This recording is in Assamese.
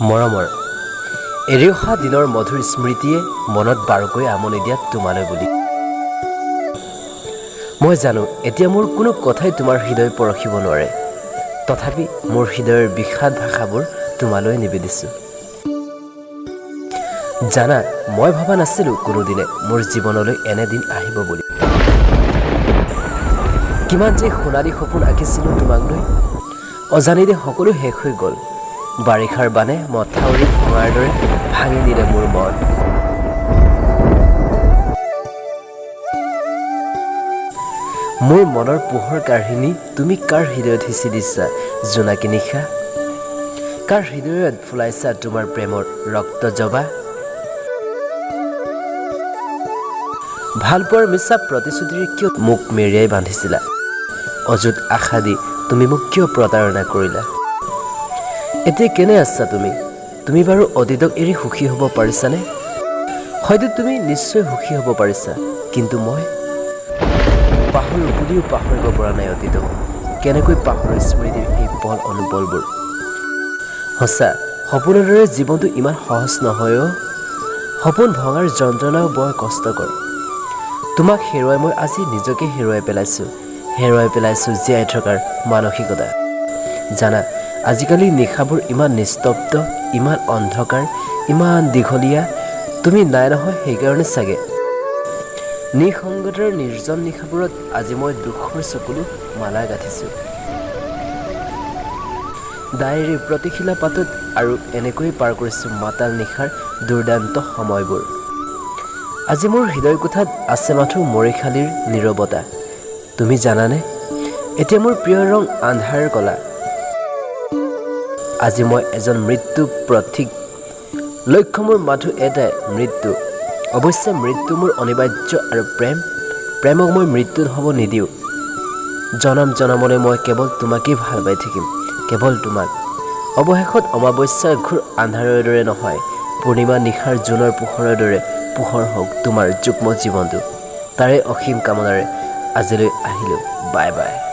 মৰমৰ এৰি অহা দিনৰ মধুৰ স্মৃতিয়ে মনত বাৰুকৈ আমনি দিয়াত তোমালৈ বুলি মই জানো এতিয়া মোৰ কোনো কথাই তোমাৰ হৃদয় পৰখিব নোৱাৰে তথাপি মোৰ হৃদয়ৰ বিষাদ ভাষাবোৰ তোমালৈ নিবেদিছোঁ জানা মই ভাবা নাছিলোঁ কোনোদিনে মোৰ জীৱনলৈ এনে দিন আহিব বুলি কিমান যে সোণালী সপোন আঁকিছিলোঁ তোমাক লৈ অজানিতে সকলো শেষ হৈ গ'ল বাৰিষাৰ বানে মথাউৰি ভঙাৰ দৰে ভাঙি নিলে মোৰ মন মোৰ মনৰ পোহৰ কাহিনী তুমি কাৰ হৃদয়ত সিঁচি দিছা জোনাকী নিশা কাৰ হৃদয়ত ফুলাইছা তোমাৰ প্ৰেমৰ ৰক্ত জবা ভালপোৱাৰ মিছা প্ৰতিশ্ৰুতিৰে কিয় মোক মেৰিয়াই বান্ধিছিলা অযুত আশা দি তুমি মোক কিয় প্ৰতাৰণা কৰিলা এতিয়া কেনে আছা তুমি বাৰু অতীতক এৰি সুখী হ'ব পাৰিছানে হয়তো তুমি নিশ্চয় সুখী হ'ব পাৰিছা কিন্তু মই পাহৰো বুলিও পাহৰিব পৰা নাই অতীতক কেনেকৈ পাহৰো স্মৃতিৰ সেই পল অনুপলবোৰ সঁচা সপোনৰ দৰে জীৱনটো ইমান সহজ নহয় সপোন ভঙাৰ যন্ত্ৰণাও বৰ কষ্টকৰ তোমাক হেৰুৱাই মই আজি নিজকে হেৰুৱাই পেলাইছোঁ জীয়াই থকাৰ মানসিকতা জানা আজিকালি নিশাবোৰ ইমান নিস্তব্ধ ইমান অন্ধকাৰ ইমান দীঘলীয়া তুমি নাই নহয় সেইকাৰণে চাগে নিসংগতাৰ নিৰ্জন নিশাবোৰত আজি মই দুখৰ চকুলো মালা গাঁঠিছোঁ ডায়েৰীৰ প্ৰতিশিলা পাতত আৰু এনেকৈ পাৰ কৰিছোঁ মাতাল নিশাৰ দুৰ্দান্ত সময়বোৰ আজি মোৰ হৃদয় কোঠাত আছে মাথো মৰিশালীৰ নীৰৱতা তুমি জানানে এতিয়া মোৰ প্ৰিয় ৰং আন্ধাৰ কলা আজি মই এজন মৃত্যু প্ৰতীক লক্ষ্য মোৰ মাথো এটাই মৃত্যু অৱশ্যে মৃত্যু মোৰ অনিবাৰ্য আৰু প্ৰেমক মই মৃত্যুত হ'ব নিদিওঁ জনম জনমলৈ মই কেৱল তোমাকেই ভাল পাই থাকিম কেৱল তোমাক অৱশেষত অমাৱস্যাৰ ঘোৰ আন্ধাৰৰ দৰে নহয় পূৰ্ণিমা নিশাৰ জোনৰ পোহৰৰ দৰে পোহৰ হওক তোমাৰ যুগ্ম জীৱনটো তাৰে অসীম কামনাৰে আজিলৈ আহিলোঁ বাই বাই